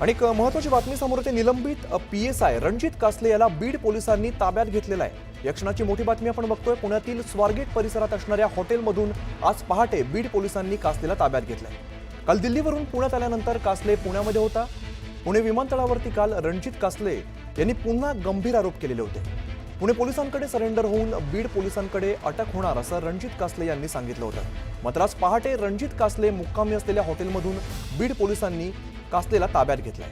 आणि एक महत्त्वाची बातमी समोर येते। निलंबित PSI रणजित कासले याला बीड पोलिसांनी ताब्यात घेतलेला आहे। या क्षणाची मोठी बातमी आपण बघतोय। पुण्यातील स्वारगेट परिसरात असणाऱ्या हॉटेलमधून आज पहाटे बीड पोलिसांनी कासलेला ताब्यात घेतलाय। काल दिल्लीवरून पुण्यात आल्यानंतर कासले पुण्यामध्ये होता। पुणे विमानतळावरती काल रणजित कासले यांनी पुन्हा गंभीर आरोप केलेले होते। पुणे पोलिसांकडे सरेंडर होऊन बीड पोलिसांकडे अटक होणार असं रणजित कासले यांनी सांगितलं होतं। मात्र आज पहाटे रणजित कासले मुक्कामी असलेल्या हॉटेलमधून बीड पोलिसांनी कासलेला ताब्यात घेतलाय।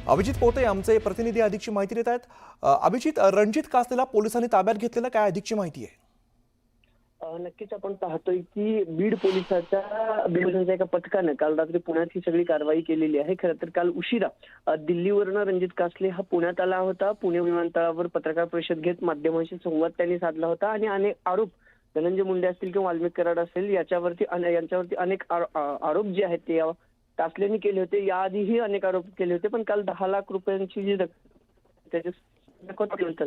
अभिजित पोते आमचे प्रतिनिधी अधिकची माहिती देत आहेत। अभिजित, रणजित कासलेला पोलिसांनी ताब्यात घेतलेला काय अधिकची माहिती आहे? नक्कीच आपण पाहतोय की बीड पोलिसांच्या एका पथकाने काल रात्री पुण्यात ही सगळी कारवाई केलेली आहे। खरं तर काल उशिरा दिल्लीवरून रणजित कासले हा पुण्यात आला होता। पुणे विमानतळावर पत्रकार परिषद घेत माध्यमांशी संवाद त्यांनी साधला होता आणि अनेक आरोप धनंजय मुंडे असतील किंवा वाल्मिक कराड असेल यांच्यावरती अनेक आरोप जे आहेत ते कासलेंनी केले होते। याआधीही अनेक आरोप केले होते, पण काल 10 लाख रुपयांची जी त्याच्यानंतर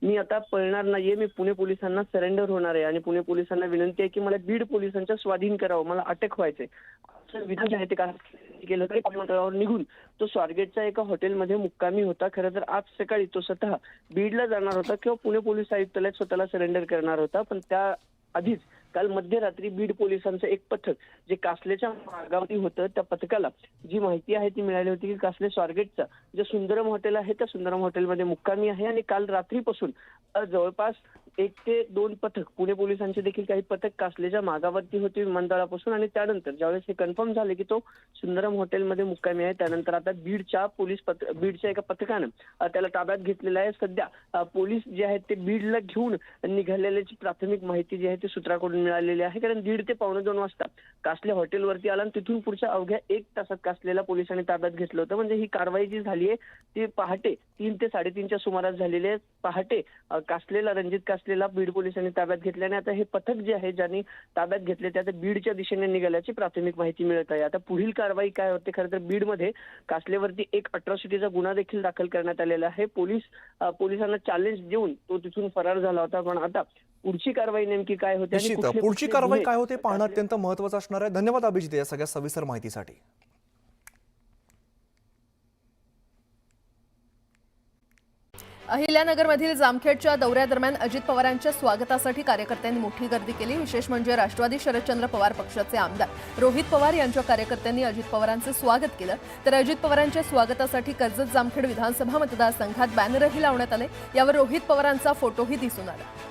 मी आता पळणार नाहीये, मी पुणे पोलिसांना सरेंडर होणार आहे आणि पुणे पोलिसांना विनंती आहे की मला बीड पोलिसांच्या स्वाधीन करावं, मला अटक व्हायचंय असं विधान जे आहे ते कासले केलं होतं। विमानतळावर निघून तो स्वारगेटच्या एका हॉटेलमध्ये मुक्कामी होता। खरं तर आज सकाळी तो स्वतः बीडला जाणार होता किंवा पुणे पोलीस आयुक्तालयात स्वतःला सरेंडर करणार होता, पण त्या आधीच काल मध्यरात्री बीड पोलिसांचं एक पथक जे कासलेच्या मागावरती होतं, त्या पथकाला जी माहिती आहे ती मिळाली होती की कासले स्वारगेटचा जे सुंदरम हॉटेल आहे त्या सुंदरम हॉटेलमध्ये मुक्कामी आहे आणि काल रात्रीपासून जवळपास 1 ते 2 पथक पुणे पोलिसांचे देखील काही पथक कासलेच्या मागावरती होते विमानतळापासून। आणि त्यानंतर ज्यावेळेस हे कन्फर्म झाले की तो सुंदरम हॉटेलमध्ये मुक्कामी आहे, त्यानंतर आता बीडच्या एका पथकानं त्याला ताब्यात घेतलेला आहे। सध्या पोलीस जे आहेत ते बीडला घेऊन निघालेल्याची प्राथमिक माहिती जी आहे ती सूत्राकडून मिळालेली आहे। कारण 1:30 ते 1:45 वाजता कासले हॉटेलवरती आला आणि तिथून पुढच्या अवघ्या 1 तासात कासलेला पोलिसांनी ताब्यात घेतलं होतं। म्हणजे ही कारवाई जी झाली आहे ती पहाटे 3 ते 3:30च्या सुमारास झालेली आहे। पहाटे रणजित कासलेला बीड पोलिसांनी ताब्यात घेतल्याने आता हे पथक जे आहे ज्यांनी ताब्यात घेतले ते आता बीडच्या दिशेने निघाल्याची प्राथमिक माहिती मिळत आहे। आता पुढील कारवाई काय होते? खरं तर बीडमध्ये कासलेवरती एक अट्रॉसिटीचा गुन्हा देखील दाखल करण्यात आलेला आहे। पोलिसांना चॅलेंज देऊन तो तिथून फरार झाला होता, पण आता पुढची कारवाई नेमकी काय होते आणि पुढची कारवाई काय होते पाहणं अत्यंत महत्त्वाचं असणार आहे। धन्यवाद अभिजित या सगळ्या सविस्तर माहितीसाठी। अहिल्यानगरमधील जामखेडच्या दौऱ्यादरम्यान अजित पवारांच्या स्वागतासाठी कार्यकर्त्यांनी मोठी गर्दी केली। विशेष म्हणजे राष्ट्रवादी शरदचंद्र पवार पक्षाचे आमदार रोहित पवार यांच्या कार्यकर्त्यांनी अजित पवारांचे स्वागत केलं। तर अजित पवारांच्या स्वागतासाठी कर्जत जामखेड विधानसभा मतदारसंघात बॅनरही लावण्यात आले, यावर रोहित पवारांचा फोटोही दिसून आला।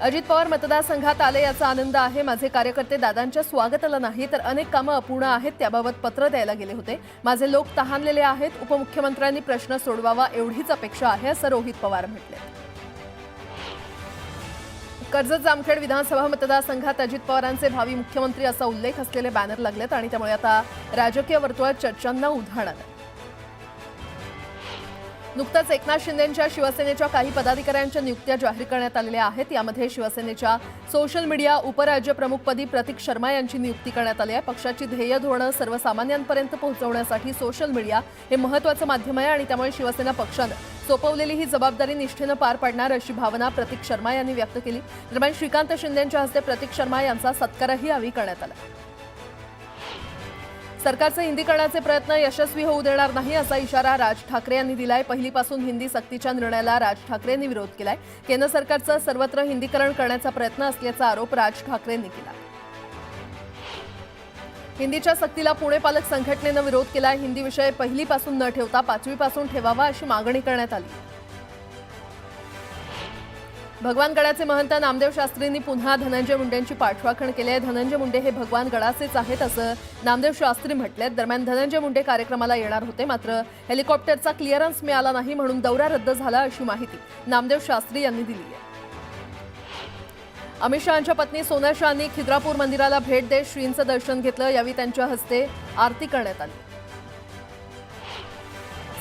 अजित पवार मतदारसंघात आले याचा आनंद आहे। माझे कार्यकर्ते दादांच्या स्वागताला नाही तर अनेक कामं अपूर्ण आहेत त्याबाबत पत्र द्यायला गेले होते। माझे लोक तहानलेले आहेत, उपमुख्यमंत्र्यांनी प्रश्न सोडवावा एवढीच अपेक्षा आहे असं रोहित पवार म्हटले। कर्जत जामखेड विधानसभा मतदारसंघात अजित पवारांचे भावी मुख्यमंत्री असा उल्लेख असलेले बॅनर लागलेत आणि त्यामुळे आता राजकीय वर्तुळात चर्चांना उधाण आलं। नुकताच एकनाथ शिंदेंच्या शिवसेनेच्या काही पदाधिकाऱ्यांच्या नियुक्त्या जाहीर करण्यात आलेल्या आहेत। यामध्ये शिवसेनेच्या सोशल मीडिया उपराज्यप्रमुखपदी प्रतीक शर्मा यांची नियुक्ती करण्यात आली आहे। पक्षाची ध्येय धोरणं सर्वसामान्यांपर्यंत पोहोचवण्यासाठी सोशल मीडिया हे महत्त्वाचं माध्यम आहे आणि त्यामुळे शिवसेना पक्षानं सोपवलेली ही जबाबदारी निष्ठेनं पार पाडणार अशी भावना प्रतीक शर्मा यांनी व्यक्त केली। दरम्यान श्रीकांत शिंदेंच्या हस्ते प्रतीक शर्मा यांचा सत्कारही यावेळी करण्यात आला। सरकारचे हिंदीकरणाचे प्रयत्न यशस्वी होऊ देणार नाही असा इशारा राज ठाकरे यांनी दिलाय। पहिलीपासून हिंदी सक्तीच्या निर्णयाला राज ठाकरेंनी विरोध केलाय। केंद्र सरकारचं सर्वत्र हिंदीकरण करण्याचा प्रयत्न असल्याचा आरोप राज ठाकरेंनी केला। हिंदीच्या सक्तीला पुणे पालक संघटनेनं विरोध केलाय। हिंदी विषय पहिलीपासून न ठेवता 5वी पासून ठेवावा अशी मागणी करण्यात आली। भगवानगडाचे महंत नामदेव शास्त्रींनी पुन्हा धनंजय मुंडेंची पाठराखण केली आहे। धनंजय मुंडे हे भगवान गडाचेच आहेत असं नामदेव शास्त्री म्हटले। दरम्यान धनंजय मुंडे कार्यक्रमाला येणार होते, मात्र हेलिकॉप्टरचा क्लिअरन्स मिळाला नाही म्हणून दौरा रद्द झाला अशी माहिती नामदेव शास्त्री यांनी दिली आहे। अमित शहांच्या पत्नी सोनल शहांनी खिद्रापूर मंदिराला भेट देत श्रींचं दर्शन घेतलं। यावेळी त्यांच्या हस्ते आरती करण्यात आली।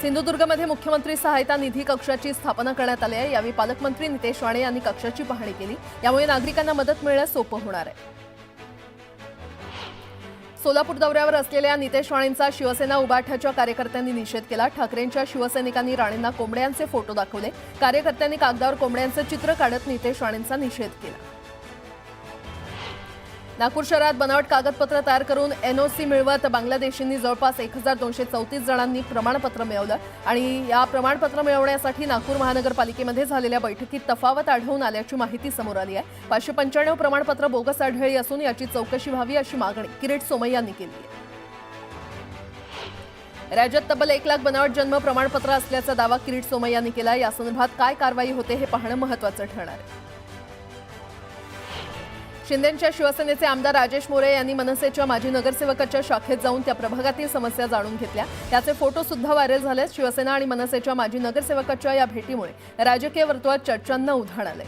सिंधुदुर्गमध्ये मुख्यमंत्री सहायता निधी कक्षाची स्थापना करण्यात आली आहे। यावेळी पालकमंत्री नितेश राणे यांनी कक्षाची पाहणी केली। यामुळे नागरिकांना मदत मिळण्यास सोपं होणार आहे। सोलापूर दौऱ्यावर असलेल्या नितेश राणेंचा शिवसेना उबाठाच्या कार्यकर्त्यांनी निषेध केला। ठाकरेंच्या शिवसैनिकांनी राणेंना कोंबड्यांचे फोटो दाखवले। कार्यकर्त्यांनी कागदावर कोंबड्यांचे चित्र काढत नितेश राणेंचा निषेध केला। नागपूर शहरात बनावट कागदपत्र तयार करून एनओसी मिळवत बांगलादेशींनी जवळपास 1234 जणांनी प्रमाणपत्र मिळवलं आणि या प्रमाणपत्र मिळवण्यासाठी नागपूर महानगरपालिकेमध्ये झालेल्या बैठकीत तफावत आढळून आल्याची माहिती समोर आली आहे. 595 प्रमाणपत्र बोगस आढळली असून याची चौकशी व्हावी अशी मागणी किरीट सोमय्यांनी केली आहे. राज्यात तब्बल 1 लाख बनावट जन्म प्रमाणपत्र असल्याचा दावा किरीट सोमय्यांनी केला. या संदर्भात काय कारवाई होते हे पाहणं महत्त्वाचं ठरणार आहे. शिंदेंच्या शिवसेनेचे आमदार राजेश मोरे यांनी मनसेच्या माजी नगरसेवकाच्या शाखेत जाऊन त्या प्रभागातील समस्या जाणून घेतल्या. त्याचे फोटो सुद्धा व्हायरल झाले. शिवसेना आणि मनसेच्या माजी नगरसेवकाच्या या भेटीमुळे राजकीय वर्तुळात चर्चांना उधाण आले.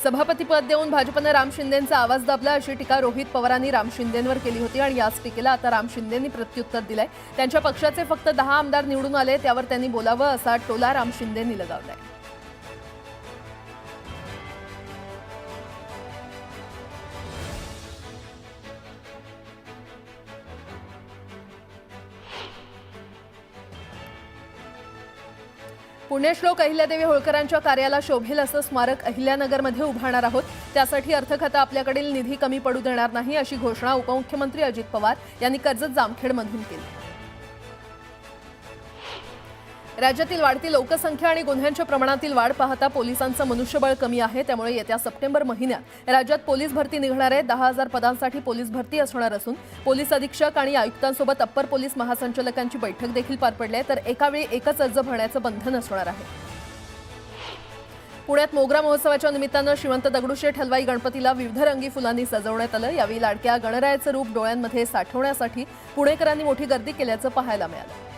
सभापतीपद देऊन भाजपनं राम शिंदेंचा आवाज दाबला अशी टीका रोहित पवारांनी राम शिंदेंवर केली होती आणि याच टीकेला आता राम शिंदेंनी प्रत्युत्तर दिलंय. त्यांच्या पक्षाचे फक्त 10 आमदार निवडून आले, त्यावर त्यांनी बोलावं असा टोला राम शिंदेंनी लगावलाय. पुण्यश्लोक अहिल्यादेवी होळकरांच्या कार्याला शोभेल असं स्मारक अहिल्यानगरमध्ये उभारणार आहोत. त्यासाठी अर्थखातं आपल्याकडील निधी कमी पडू देणार नाही अशी घोषणा उपमुख्यमंत्री अजित पवार यांनी कर्जत जामखेडमधून केली. राज्यातील वाढती लोकसंख्या आणि गुन्ह्यांच्या प्रमाणातील वाढ पाहता पोलिसांचं मनुष्यबळ कमी आहे. त्यामुळे येत्या सप्टेंबर महिन्यात राज्यात पोलीस भरती निघणार आहे. 10,000 पदांसाठी पोलीस भरती असणार असून पोलीस अधीक्षक आणि आयुक्तांसोबत अप्पर पोलीस महासंचालकांची बैठक देखील पार पडली आहे. तर एकावेळी एकच अर्ज भरण्याचं बंधन असणार आहे. पुण्यात मोगरा महोत्सवाच्या निमित्तानं श्रीमंत दगडूशेठ हलवाई गणपतीला विविध रंगी फुलांनी सजवण्यात आलं. यावेळी लाडक्या गणरायाचं रूप डोळ्यांमध्ये साठवण्यासाठी पुणेकरांनी मोठी गर्दी केल्याचं पाहायला मिळालं.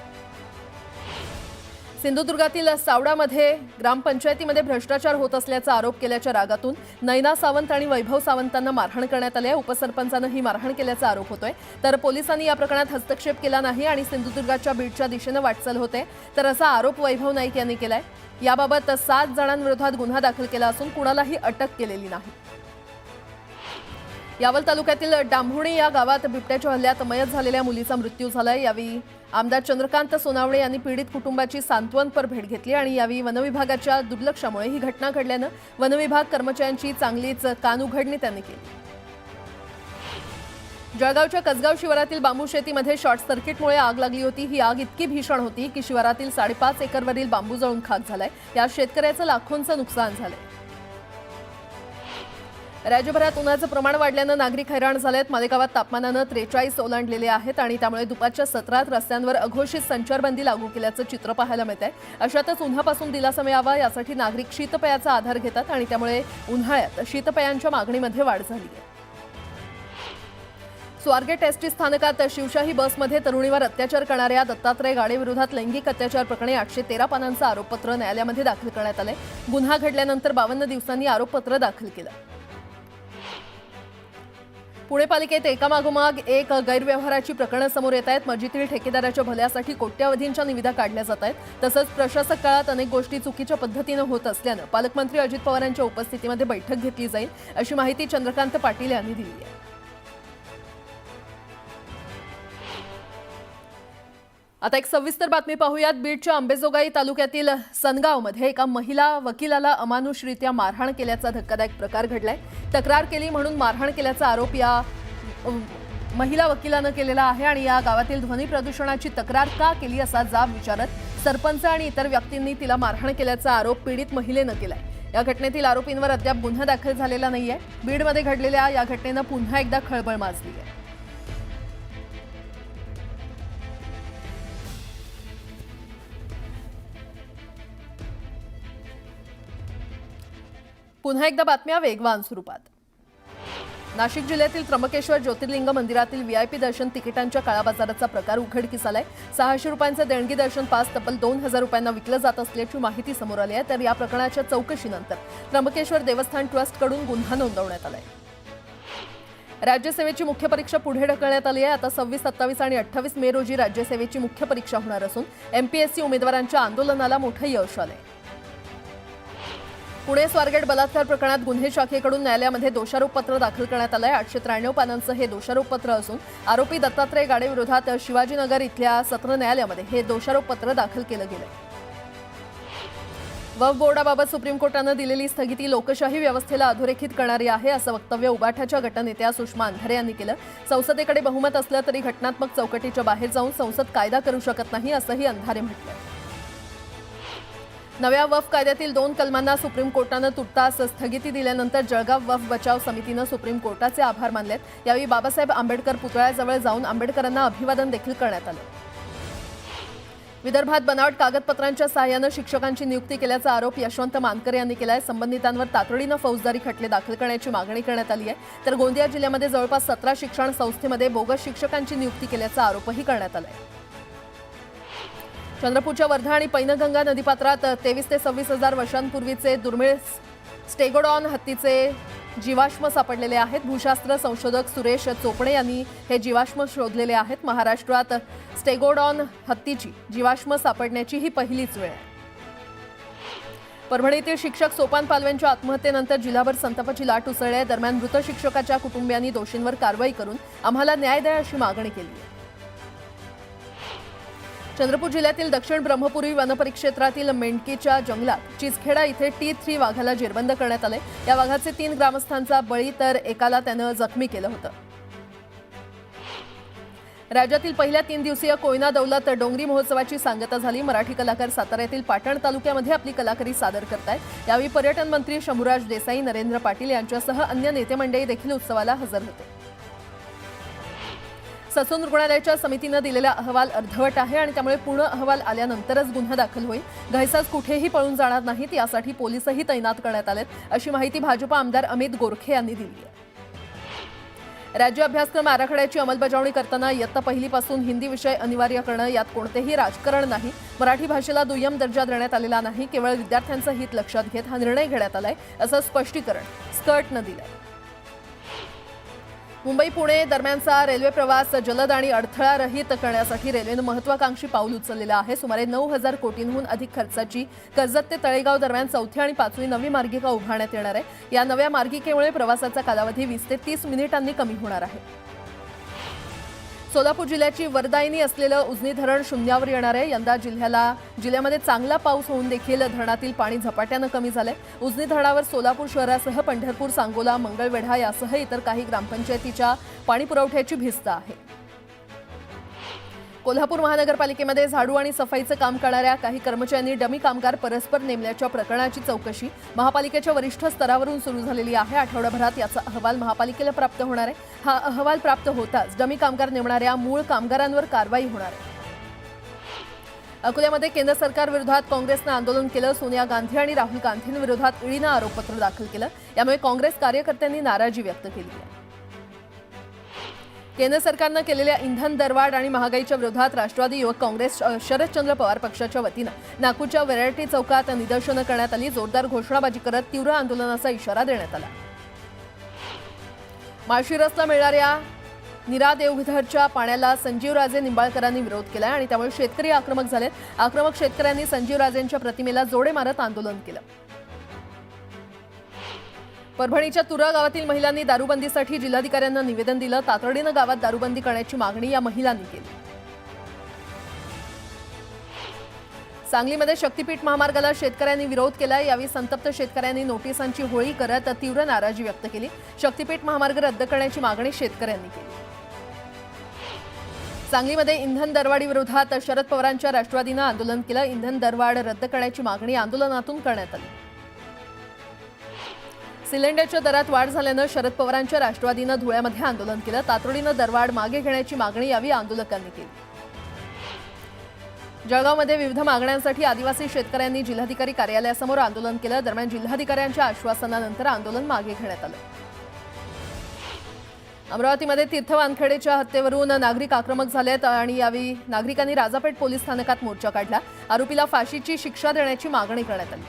सिंधुदुर्गातील सावडामध्ये ग्रामपंचायतीमध्ये भ्रष्टाचार होत असल्याचा आरोप केल्याच्या रागातून नैना सावंत आणि वैभव सावंतांना मारहाण करण्यात आली आहे. उपसरपंचानं ही मारहाण केल्याचा आरोप होतोय. तर पोलिसांनी या प्रकरणात हस्तक्षेप केला नाही आणि सिंधुदुर्गाच्या बीडच्या दिशेनं वाटचाल होते. तर असा आरोप वैभव नाईक यांनी केलाय. याबाबत 7 जणांविरोधात गुन्हा दाखल केला असून कुणालाही अटक केलेली नाही. यावल तालुक्यातील डांभुणी या गावात बिबट्याच्या हल्ल्यात मयत झालेल्या मुलीचा मृत्यू झालाय. यावेळी आमदार चंद्रकांत सोनावणे यांनी पीडित कुटुंबाची सांत्वनपर भेट घेतली आणि यावेळी वनविभागाच्या दुर्लक्षामुळे ही घटना घडल्यानं वनविभाग कर्मचाऱ्यांची चांगलीच कानउघडणी त्यांनी केली. जळगावच्या कसगाव शिवारातील बांबू शेतीमध्ये शॉर्ट सर्किटमुळे आग लागली होती. ही आग इतकी भीषण होती की शिवारातील 5.5 एकरवरील बांबू जळून खाक झालाय. यात शेतकऱ्याचं लाखोंचं नुकसान झालंय. राज्यभरात उन्हाचं प्रमाण वाढल्यानं नागरिक हैराण झालेत. मालेगावात तापमानानं 43 ओलांडलेले आहेत आणि त्यामुळे दुपारच्या सत्रात रस्त्यांवर अघोषित संचारबंदी लागू केल्याचं चित्र पाहायला मिळत आहे. अशातच उन्हापासून दिलासा मिळावा यासाठी नागरिक शीतपेयाचा आधार घेतात आणि त्यामुळे उन्हाळ्यात शीतपेयांच्या मागणीमध्ये वाढ झाली आहे. स्वारगेट एसटी स्थानकात शिवशाही बसमध्ये तरुणीवर अत्याचार करणाऱ्या दत्तात्रय गाडेविरोधात लैंगिक अत्याचार प्रकरणी 813 पानांचं आरोपपत्र न्यायालयामध्ये दाखल करण्यात आलंय. गुन्हा घडल्यानंतर 52 दिवसांनी आरोपपत्र दाखल केलं. पुणे पालिकेत एकामागोमाग एक गैरव्यवहाराची प्रकरणं समोर येत आहेत. मस्जिदीतील ठेकेदाराच्या भल्यासाठी कोट्यवधींच्या निविदा काढल्या जात आहेत. तसंच प्रशासक काळात अनेक गोष्टी चुकीच्या पद्धतीनं होत असल्यानं पालकमंत्री अजित पवारांच्या उपस्थितीमध्ये बैठक घेतली जाईल अशी माहिती चंद्रकांत पाटील यांनी दिली आहे. आता एक सविस्तर बातमी पाहूयात. बीडच्या अंबेजोगाई तालुक्यातील सनगावमध्ये एका महिला वकिलाला अमानुषरित्या मारहाण केल्याचा धक्कादायक प्रकार घडलाय. तक्रार केली म्हणून मारहाण केल्याचा आरोप या महिला वकिलानं केलेला आहे आणि या गावातील ध्वनी प्रदूषणाची तक्रार का केली असा जाब विचारत सरपंच आणि इतर व्यक्तींनी तिला मारहाण केल्याचा आरोप पीडित महिलेनं केलाय. या घटनेतील आरोपींवर अद्याप गुन्हा दाखल झालेला नाहीये. बीडमध्ये घडलेल्या या घटनेनं पुन्हा एकदा खळबळ माजली आहे. पुन्हा एकदा बातम्या वेगवान स्वरूपात. नाशिक जिल्ह्यातील त्र्यंबकेश्वर ज्योतिर्लिंग मंदिरातील व्हीआयपी दर्शन तिकिटांच्या काळाबाजाराचा प्रकार उघडकीस आलाय. 600 रुपयांचं देणगी दर्शन पास तब्बल 2,000 रुपयांना विकलं जात असल्याची माहिती समोर आली आहे. तर या प्रकरणाच्या चौकशीनंतर त्र्यंबकेश्वर देवस्थान ट्रस्टकडून गुन्हा नोंदवण्यात आलाय. राज्यसेवेची मुख्य परीक्षा पुढे ढकलण्यात आली आहे. आता 26, 27 आणि 28 मे रोजी राज्यसेवेची मुख्य परीक्षा होणार असून एमपीएससी उमेदवारांच्या आंदोलनाला मोठं यश आलंय. पुणे स्वारगेट बलात्कार प्रकरणात गुन्हे शाखेकडून न्यायालयामध्ये दोषारोपपत्र दाखल करण्यात आलं आहे. 893 पानांचं हे दोषारोपपत्र असून आरोपी दत्तात्रय गाडेविरोधात शिवाजीनगर इथल्या सत्र न्यायालयामध्ये हे दोषारोपपत्र दाखल केलं गेलं. वक्फ बोर्डाबाबत सुप्रीम कोर्टानं दिलेली स्थगिती लोकशाही व्यवस्थेला अधोरेखित करणारी आहे असं वक्तव्य उबाठाच्या गटनेत्या सुषमा अंधारे यांनी केलं. संसदेकडे बहुमत असलं तरी घटनात्मक चौकटीच्या बाहेर जाऊन संसद कायदा करू शकत नाही असंही अंधारे म्हटलंय. नव्या वक्फ कायद्यातील 2 कलमांना सुप्रीम कोर्टानं तुर्तास स्थगिती दिल्यानंतर जळगाव वक्फ बचाव समितीनं सुप्रीम कोर्टाचे आभार मानलेत. यावेळी बाबासाहेब आंबेडकर पुतळ्याजवळ जाऊन आंबेडकरांना अभिवादन देखील करण्यात आलं. विदर्भात बनावट कागदपत्रांच्या सहाय्यानं शिक्षकांची नियुक्ती केल्याचा आरोप यशवंत मानकर यांनी केलाय. संबंधितांवर तातडीनं फौजदारी खटले दाखल करण्याची मागणी करण्यात आली आहे. तर गोंदिया जिल्ह्यामध्ये जवळपास 17 शिक्षण संस्थेमध्ये बोगस शिक्षकांची नियुक्ती केल्याचा आरोपही करण्यात आलाय. चंद्रपूरच्या वर्धा आणि पैनगंगा नदीपात्रात 23 ते 26 हजार वर्षांपूर्वीचे दुर्मिळ स्टेगोडॉन हत्तीचे जीवाश्म सापडलेले आहेत. भूशास्त्र संशोधक सुरेश चोपडे यांनी हे जीवाश्म शोधलेले आहेत. महाराष्ट्रात स्टेगोडॉन हत्तीची जीवाश्म सापडण्याची ही पहिलीच वेळ आहे. परभणीतील शिक्षक सोपान पालवेंच्या आत्महत्येनंतर जिल्हाभर संतापाची लाट उसळली आहे. दरम्यान मृत शिक्षकाच्या कुटुंबियांनी दोषींवर कारवाई करून आम्हाला न्याय द्या अशी मागणी केली आहे. चंद्रपूर जिल्ह्यातील दक्षिण ब्रह्मपुरी वनपरिक्षेत्रातील मेंढकीच्या जंगलात चिचखेडा इथे T3 वाघाला जेरबंद करण्यात आले. या वाघाचे 3 ग्रामस्थांचा बळी तर एकाला त्यानं जखमी केलं होतं. राज्यातील पहिल्या 3 दिवसीय कोयना दौलत डोंगरी महोत्सवाची सांगता झाली. मराठी कलाकार सातारा येथील पाटण तालुक्यामध्ये आपली कलाकारी सादर करतायत. यावेळी पर्यटन मंत्री शंभूराज देसाई, नरेंद्र पाटील यांच्यासह अन्य नेते मंडळी देखील उत्सवाला हजर होते. ससून रुग्णालयाच्या समितीनं दिलेला अहवाल अर्धवट आहे आणि त्यामुळे पूर्ण अहवाल आल्यानंतरच गुन्हा दाखल होईल. घाईसाज कुठेही पळून जाणार नाहीत यासाठी पोलिसही तैनात करण्यात आलेत अशी माहिती भाजप आमदार अमित गोरखे यांनी दिली आहे. राज्य अभ्यासक्रम आराखड्याची अंमलबजावणी करताना इयत्ता पहिलीपासून हिंदी विषय अनिवार्य करणं यात कोणतेही राजकारण नाही. मराठी भाषेला दुय्यम दर्जा देण्यात आलेला नाही. केवळ विद्यार्थ्यांचं हित लक्षात घेत हा निर्णय घेण्यात आलाय असं स्पष्टीकरण स्कर्टनं दिलंय. मुंबई पुणे दरम्यानचा रेल्वे प्रवास जलद आणि अडथळारहित करण्यासाठी रेल्वेनं महत्वाकांक्षी पाऊल उचललेलं आहे. सुमारे 9,000 कोटींहून अधिक खर्चाची कर्जत ते तळेगाव दरम्यान 4थी आणि 5वी नवी मार्गिका उभारण्यात येणार आहे. या नव्या मार्गिकेमुळे प्रवासाचा कालावधी 20 ते 30 मिनिटांनी कमी होणार आहे. सोलापूर जिल्ह्याची वरदायिनी असलेलं उजनी धरण शून्यावर येणार आहे. यंदा जिल्ह्यामध्ये चांगला पाऊस होऊन देखील धरणातील पाणी झपाट्यानं कमी झालंय. उजनी धरणावर सोलापूर शहरासह पंढरपूर, सांगोला, मंगळवेढा यासह इतर काही ग्रामपंचायतीच्या पाणी पुरवठ्याची भिस्त आहे. कोल्हापूर महानगरपालिकेमध्ये झाडू आणि सफाईचं काम करणाऱ्या काही कर्मचाऱ्यांनी डमी कामगार परस्पर नेमल्याच्या प्रकरणाची चौकशी महापालिकेच्या वरिष्ठ स्तरावरून सुरू झालेली आहे. आठवड्याभरात याचा अहवाल महापालिकेला प्राप्त होणार आहे. हा अहवाल प्राप्त होताच डमी कामगार नेमणाऱ्या मूळ कामगारांवर कारवाई होणार आहे. अकोल्यामध्ये केंद्र सरकारविरोधात काँग्रेसनं आंदोलन केलं. सोनिया गांधी आणि राहुल गांधींविरोधात ईडीनं आरोपपत्र दाखल केलं. यामुळे काँग्रेस कार्यकर्त्यांनी नाराजी व्यक्त केली आहे. केंद्र सरकारनं केलेल्या इंधन दरवाढ आणि महागाईच्या विरोधात राष्ट्रवादी युवक काँग्रेस शरदचंद्र पवार पक्षाच्या वतीनं नागपूरच्या व्हॅरायटी चौकात निदर्शनं करण्यात आली. जोरदार घोषणाबाजी करत तीव्र आंदोलनाचा इशारा देण्यात आला. माळशिरसला मिळणाऱ्या नीरा देवधरच्या पाण्याला संजीवराजे निंबाळकरांनी विरोध केला आणि त्यामुळे शेतकरी आक्रमक झालेत. आक्रमक शेतकऱ्यांनी संजीवराजेंच्या प्रतिमेला जोडे मारत आंदोलन केलं. परभणीच्या तुरा गावातील महिलांनी दारूबंदीसाठी जिल्हाधिकाऱ्यांना निवेदन दिलं. तातडीनं गावात दारूबंदी करण्याची मागणी या महिलांनी केली. सांगलीमध्ये शक्तीपीठ महामार्गाला शेतकऱ्यांनी विरोध केला. यावेळी संतप्त शेतकऱ्यांनी नोटिसांची होळी करत तीव्र नाराजी व्यक्त केली. शक्तीपीठ महामार्ग रद्द करण्याची मागणी शेतकऱ्यांनी केली. सांगलीमध्ये इंधन दरवाढी विरोधात शरद पवारांच्या राष्ट्रवादीनं आंदोलन केलं. इंधन दरवाढ रद्द करण्याची मागणी आंदोलनातून करण्यात आली. सिलेंडरच्या दरात वाढ झाल्यानं शरद पवारांच्या राष्ट्रवादीनं धुळ्यामध्ये आंदोलन केलं. तातडीनं दरवाढ मागे घेण्याची मागणी यावेळी आंदोलकांनी केली. जळगावमध्ये विविध मागण्यांसाठी आदिवासी शेतकऱ्यांनी जिल्हाधिकारी कार्यालयासमोर आंदोलन केलं. दरम्यान जिल्हाधिकाऱ्यांच्या आश्वासनानंतर आंदोलन मागे घेण्यात आलं. अमरावतीमध्ये तीर्थ वानखेडेच्या हत्येवरून नागरिक आक्रमक झालेत आणि यावेळी नागरिकांनी राजापेठ पोलीस स्थानकात मोर्चा काढला. आरोपीला फाशीची शिक्षा देण्याची मागणी करण्यात आली.